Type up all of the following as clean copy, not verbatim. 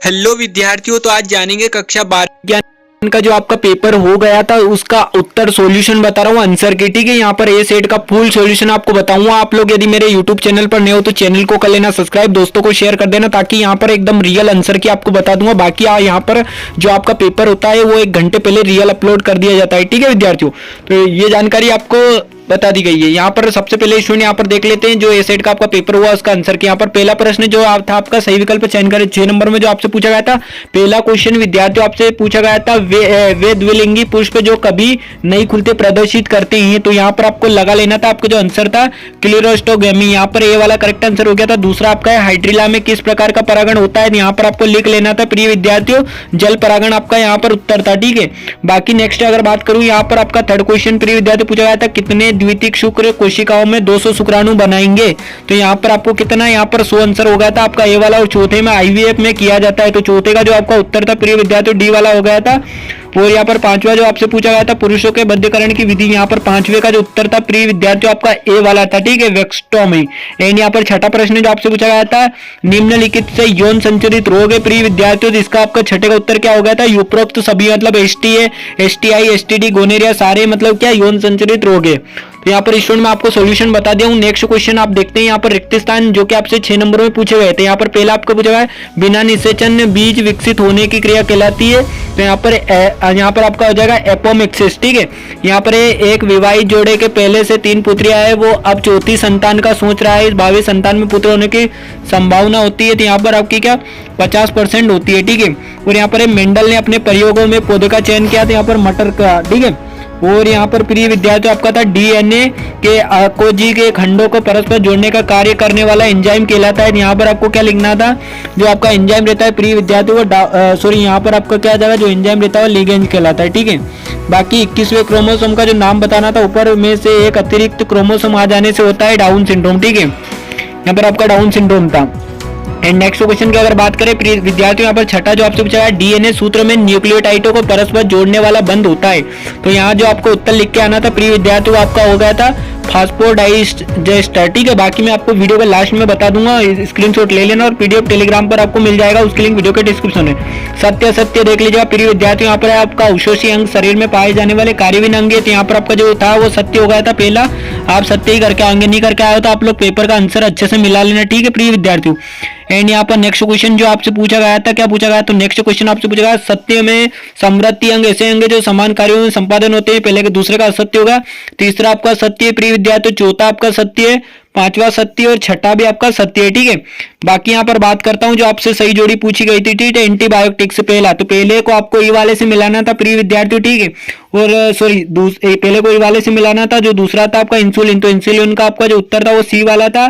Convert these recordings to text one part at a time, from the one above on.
Hello विद्यार्थियों, तो आज जानेंगे कक्षा 12 विज्ञान का जो आपका पेपर हो गया था उसका उत्तर सॉल्यूशन बता रहा हूँ आंसर की। ठीक है, यहाँ पर ए सेट का फुल सॉल्यूशन आपको बताऊंगा। आप लोग यदि मेरे यूट्यूब चैनल पर नए हो तो चैनल को कर लेना सब्सक्राइब, दोस्तों को शेयर कर देना, ताकि यहाँ पर एकदम रियल आंसर की आपको बता दूंगा। बाकी यहाँ पर जो आपका पेपर होता है वो 1 घंटे पहले रियल अपलोड कर दिया जाता है। ठीक है विद्यार्थियों, तो ये जानकारी आपको बता दी गई है। यहाँ पर सबसे पहले स्टूडेंट यहाँ पर देख लेते हैं जो ए सेट का आपका पेपर हुआ उसका आंसर की। यहाँ पर पहला प्रश्न जो था आपका सही विकल्प चयन करें। 6 नंबर में जो आपसे पूछा गया था पहला क्वेश्चन विद्यार्थियों आपसे पूछा गया था वे द्विलिंगी पुष्प जो कभी नहीं खुलते प्रदर्शित करते हैं। तो यहाँ पर आपको लगा लेना था, आपका जो आंसर था क्लिरोस्टोगमी, यहाँ पर ए वाला करेक्ट आंसर हो गया था। दूसरा आपका है हाइड्रिला में किस प्रकार का परागण होता है, यहाँ पर आपको लिख लेना था प्रिय विद्यार्थियों जल परागण आपका यहाँ पर उत्तर था। ठीक है, बाकी नेक्स्ट अगर बात करूं यहाँ पर आपका थर्ड क्वेश्चन प्रिय विद्यार्थी पूछा गया था कितने द्वितीयक शुक्र कोशिकाओं में 200 शुक्राणु बनाएंगे। तो यहाँ पर आपको कितना, यहाँ पर 100 आंसर हो गया था आपका ए वाला। और चौथे में आईवीएफ में किया जाता है, तो चौथे का जो आपका उत्तर था प्रिय विद्यार्थी डी वाला हो गया था। और यहाँ पर पांचवा जो आपसे पूछा गया था पुरुषों के बद्धकरण की विधि, यहाँ पर पांचवे का जो उत्तर था प्रिय विद्यार्थियों आपका ए वाला था। ठीक है, वेक्सटोमी। एंड यहाँ पर छठा प्रश्न जो आपसे पूछा गया था निम्नलिखित से यौन संचरित रोग है प्रिय विद्यार्थियों, तो इसका आपका छठे का उत्तर क्या हो गया था उपरोक्त सभी मतलब एसटीआई एसटीडी गोनेरिया सारे मतलब क्या यौन संचरित रोग है। तो यहाँ पर स्टूडेंट मैं आपको सॉल्यूशन बता दिया हूँ। नेक्स्ट क्वेश्चन आप देखते हैं यहाँ पर रिक्त स्थान जो कि आपसे 6 नंबर में पूछे गए थे। यहाँ पर पहला आपको पूछा गया है बिना निषेचन बीज विकसित होने की क्रिया कहलाती है। तो यहाँ पर आपका हो जाएगा एपोमिक्सिस। ठीक है, यहाँ पर एक विवाहित जोड़े के पहले से 3 पुत्रियां है, वो अब चौथी संतान का सोच रहा है। इस भावी संतान में पुत्र होने की संभावना होती है, तो यहाँ पर आपकी क्या 50% होती है। ठीक है, और यहाँ पर मेंडल ने अपने प्रयोगों में पौधे का चयन किया था यहाँ पर मटर का। ठीक है, और यहाँ पर प्रिय विद्यार्थी आपका था डीएनए के आकोजी के खंडों को परस्पर जोड़ने का कार्य करने वाला एंजाइम कहलाता है। यहाँ पर आपको क्या लिखना था, जो आपका एंजाइम रहता है प्रिय विद्यार्थी वो यहाँ पर आपका क्या जाएगा जो एंजाइम रहता है वो लिगेंज कहलाता है। ठीक है, बाकी 21वें क्रोमोसोम का जो नाम बताना था ऊपर में से एक अतिरिक्त क्रोमोसोम आ जाने से होता है डाउन सिंड्रोम। ठीक है, यहाँ पर आपका डाउन सिंड्रोम था। एंड नेक्स्ट क्वेश्चन की अगर बात करें विद्यार्थियों यहाँ पर छठा जो आपसे पूछा है डीएनए सूत्र में न्यूक्लियोटाइडों को परस्पर जोड़ने वाला बंध होता है। तो यहाँ जो आपको उत्तर लिख के आना था प्रिय विद्यार्थियों आपका हो गया था फास्फोडाइएस्टर। ठीक है, बाकी मैं आपको वीडियो के लास्ट में बता दूंगा, स्क्रीनशॉट ले लेना और पीडीएफ टेलीग्राम पर आपको मिल जाएगा, उसकी लिंक वीडियो के डिस्क्रिप्शन में। सत्य देख लीजिएगा प्रिय विद्यार्थियों यहाँ पर आपका अवशोषी अंग शरीर में पाए जाने वाले कार्यविन अंग है। तो यहाँ पर आपका जो था वो सत्य हो गया था पहला, आप सत्य ही करके आएंगे, नहीं करके आए हो तो आप लोग पेपर का आंसर अच्छे से मिला लेना। ठीक है प्रिय विद्यार्थियों, एंड यहाँ पर नेक्स्ट क्वेश्चन जो आपसे पूछा गया था क्या पूछा गया, तो नेक्स्ट क्वेश्चन आपसे पूछा गया सत्य में समृद्धि अंग ऐसे अंग जो समान कार्यों में संपादन होते हैं, पहले के दूसरे का असत्य होगा, तीसरा आपका सत्य प्रिय विद्यार्थी, चौथा आपका सत्य है, पांचवा सत्य और छठा भी आपका सत्य है। ठीक है, बाकी यहाँ पर बात करता हूँ जो आपसे सही जोड़ी पूछी गई थी। ठीक है, एंटीबायोटिक से पहला, तो पहले को आपको ई वाले से मिलाना था प्रिय विद्यार्थी। ठीक है, और सॉरी पहले को ई वाले से मिलाना था, जो दूसरा था आपका इंसुलिन, तो इंसुलिन का आपका जो उत्तर था वो सी वाला था।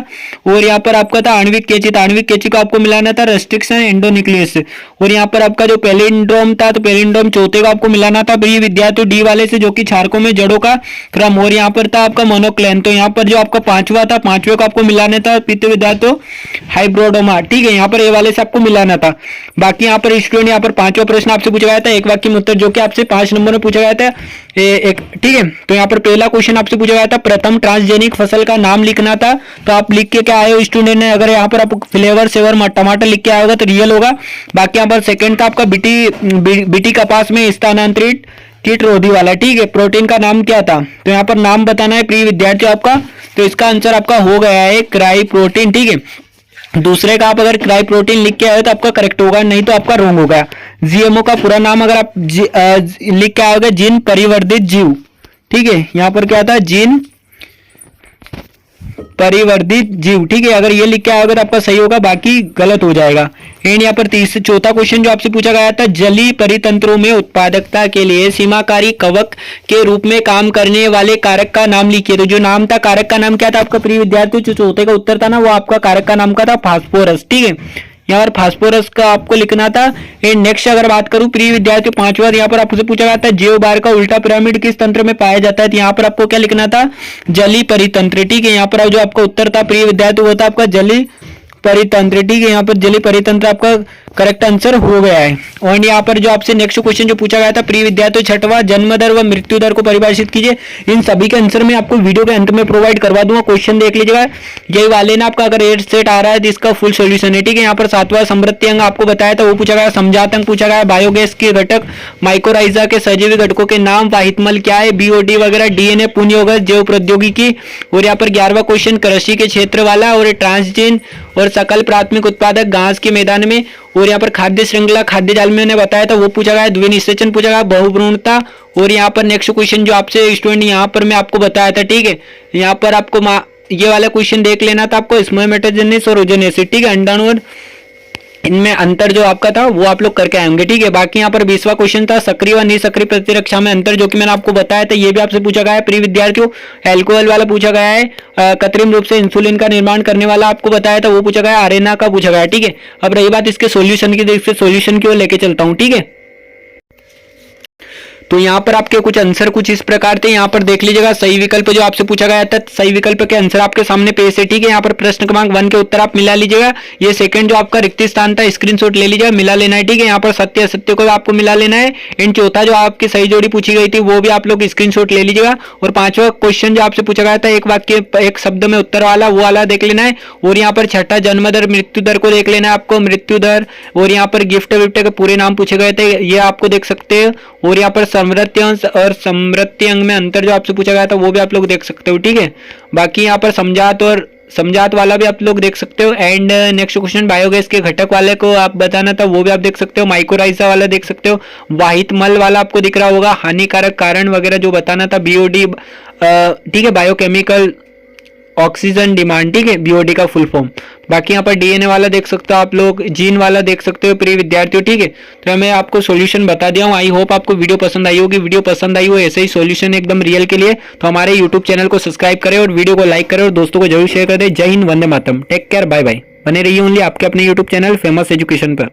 और यहाँ पर आपका था आणविक कैंची को आपको मिलाना था रेस्ट्रिक्शन एंडोन्यूक्लियस से। और यहाँ पर आपका जो पेलिंड्रोम था तो पेलिंड्रोम चौथे को आपको मिलाना था प्रिय विद्यार्थी डी वाले से, जो कि क्षारकों में जड़ों का क्रम। और यहाँ पर था आपका मोनोक्लेन, तो यहाँ पर जो आपका पांचवा था पांचवे को आपको मिलाना था पित्त विद्यार्थियों हाइब्रोडोमा। ठीक है, यहाँ पर ए वाले से आपको मिलाना था। बाकी यहाँ पर स्टूडेंट यहाँ पर पांचवा प्रश्न आपसे पूछा गया था एक वाक्य में उत्तर, जो कि आपसे 5 नंबर में पूछा गया था एक। ठीक है, तो यहाँ पर पहला क्वेश्चन आपसे पूछा गया था प्रथम ट्रांसजेनिक फसल का नाम लिखना था, तो आप लिख के क्या आए हो स्टूडेंट ने, अगर यहाँ पर आप फ्लेवर सेवर टमाटर लिख के आए होगा तो रियल होगा। बाकी यहाँ पर सेकंड था आपका बीटी कपास में स्थानांतरित कीट रोधी वाला। ठीक है, प्रोटीन का नाम क्या था, तो यहाँ पर नाम बताना है प्रिय विद्यार्थियों आपका, तो इसका आंसर आपका हो गया है क्राई प्रोटीन। ठीक है, दूसरे का आप अगर क्राई प्रोटीन लिख के आए तो आपका करेक्ट होगा, नहीं तो आपका रॉन्ग होगा। जीएमओ का पूरा नाम अगर आप लिख के आओगे जीन परिवर्धित जीव। ठीक है, यहाँ पर क्या था जीन परिवर्धित जीव। ठीक है, अगर ये लिख के आओगे तो आपका सही होगा, बाकी गलत हो जाएगा। एंड यहाँ पर चौथा क्वेश्चन जो आपसे पूछा गया था जलीय परितंत्रों में उत्पादकता के लिए सीमाकारी कवक के रूप में काम करने वाले कारक का नाम लिखिए। तो जो नाम था कारक का नाम क्या था आपका प्रिय विद्यार्थी, जो चौथे का उत्तर था ना वो आपका कारक का नाम का था फास्फोरस। ठीक है, यहाँ पर फास्फोरस का आपको लिखना था। एंड नेक्स्ट अगर बात करूं प्रिय विद्यार्थी पांचवा, यहाँ पर आपसे पूछा गया था जेव बार का उल्टा पिरामिड किस तंत्र में पाया जाता है, तो यहाँ पर आपको क्या लिखना था जली परितंत्र। ठीक है, यहाँ पर जो आपका उत्तर था प्रिय विद्यार्थी वो था आपका जली परितंत्र। ठीक है, यहाँ पर जली परितंत्र आपका करेक्ट आंसर हो गया है। और यहाँ पर जो आपसे नेक्स्ट क्वेश्चन जो पूछा गया था, प्रिय विद्यार्थियों छठवां जन्म दर व मृत्यु दर को परिभाषित कीजिए। इन सभी के आंसर मैं आपको वीडियो के अंत में प्रोवाइड करवा दूंगा, क्वेश्चन देख लीजिएगा। यही वाले ना आपका अगर 8 सेट आ रहा है तो इसका फुल सोल्यूशन है, ठीक है। यहाँ पर 7वां समृद्धि अंग आपको बताया था वो पूछा गया, समझात अंग पूछा गया, बायोगैस के घटक, माइक्रोराइजा के सजीवी घटकों के नाम, वाहितमल क्या है, बीओडी वगैरह, डीएनए, पुण्योगस, जैव प्रौद्योगिकी। और यहाँ पर 11वां क्वेश्चन कृषि के क्षेत्र वाला और ट्रांसजीन और सकल प्राथमिक उत्पादक घास के मैदान में। और यहाँ पर खाद्य श्रृंखला, खाद्य जाल में बताया था वो पूछा गया, द्विनिषेचन पूछा गया, बहुभ्रूणता। और यहाँ पर नेक्स्ट क्वेश्चन जो आपसे स्टूडेंट यहाँ पर मैं आपको बताया था, ठीक है। यहाँ पर आपको ये वाला क्वेश्चन देख लेना था आपको, स्पर्मेटोजेनेसिस और ओजेनेसिस, ठीक है। अंडाणु और इनमें अंतर जो आपका था वो आप लोग करके आएंगे, ठीक है। बाकी यहाँ पर 20वां क्वेश्चन था सक्रिय व निसक्रिय प्रतिरक्षा में अंतर, जो कि मैंने आपको बताया था, ये भी आपसे पूछा गया है। प्रिय विद्यार्थियों एल्कोहल वाला पूछा गया है, कृत्रिम रूप से इंसुलिन का निर्माण करने वाला आपको बताया था वो पूछा गया, आरएनए का पूछा गया, ठीक है। अब रही बात इसके सोल्यूशन की, तो सोल्यूशन की ओर लेके चलता हूँ, ठीक है। तो यहाँ पर आपके कुछ आंसर कुछ इस प्रकार थे, यहाँ पर देख लीजिएगा। सही विकल्प जो आपसे पूछा गया था, सही विकल्प के आंसर आपके सामने पेश है, ठीक है। यहाँ पर प्रश्न क्रमांक 1 के उत्तर आप मिला लीजिएगा। ये सेकंड जो आपका रिक्त स्थान था स्क्रीनशॉट ले लीजिएगा, मिला लेना है, ठीक है। यहाँ पर सत्य असत्य को आपको मिला लेना है। एंड चौथा जो आपकी सही जोड़ी पूछी गई थी वो भी आप लोग स्क्रीनशॉट ले लीजिएगा। और 5वां क्वेश्चन जो आपसे पूछा गया था एक वाक्य एक शब्द में उत्तर वाला, वो वाला देख लेना है। और यहाँ पर छठा जन्म दर मृत्यु दर को देख लेना है आपको, मृत्यु दर। और यहाँ पर गिफ्ट विफ्ट के पूरे नाम पूछे गए थे, ये आपको देख सकते हैं। और यहाँ पर समृद्धि अंश और समृद्धि अंग में अंतर जो आपसे पूछा गया था वो भी आप लोग देख सकते हो, ठीक है। बाकी यहाँ पर समझात और समझात वाला भी आप लोग देख सकते हो। एंड नेक्स्ट क्वेश्चन बायोगैस के घटक वाले को आप बताना था वो भी आप देख सकते हो। माइक्रोराइजा वाला देख सकते हो, वाहित मल वाला आपको दिख रहा होगा, हानिकारक कारण वगैरह जो बताना था, बीओडी, ठीक है, बायोकेमिकल ऑक्सीजन डिमांड, ठीक है, बीओडी का फुल फॉर्म। बाकी यहाँ पर डीएनए वाला देख सकते हो आप लोग, जीन वाला देख सकते हो प्रिय विद्यार्थियों, ठीक है। तो मैं आपको सॉल्यूशन बता दिया हूँ। आई होप आपको वीडियो पसंद आई होगी। वीडियो पसंद आई हो ऐसे ही सॉल्यूशन एकदम रियल के लिए तो हमारे यूट्यूब चैनल को सब्सक्राइब करें और वीडियो को लाइक करें और दोस्तों को जरूर शेयर कर दें। जय Hind, Vande Mataram, take care, bye bye. बने रहिए ओनली आपके अपने यूट्यूब चैनल फेमस एजुकेशन पर।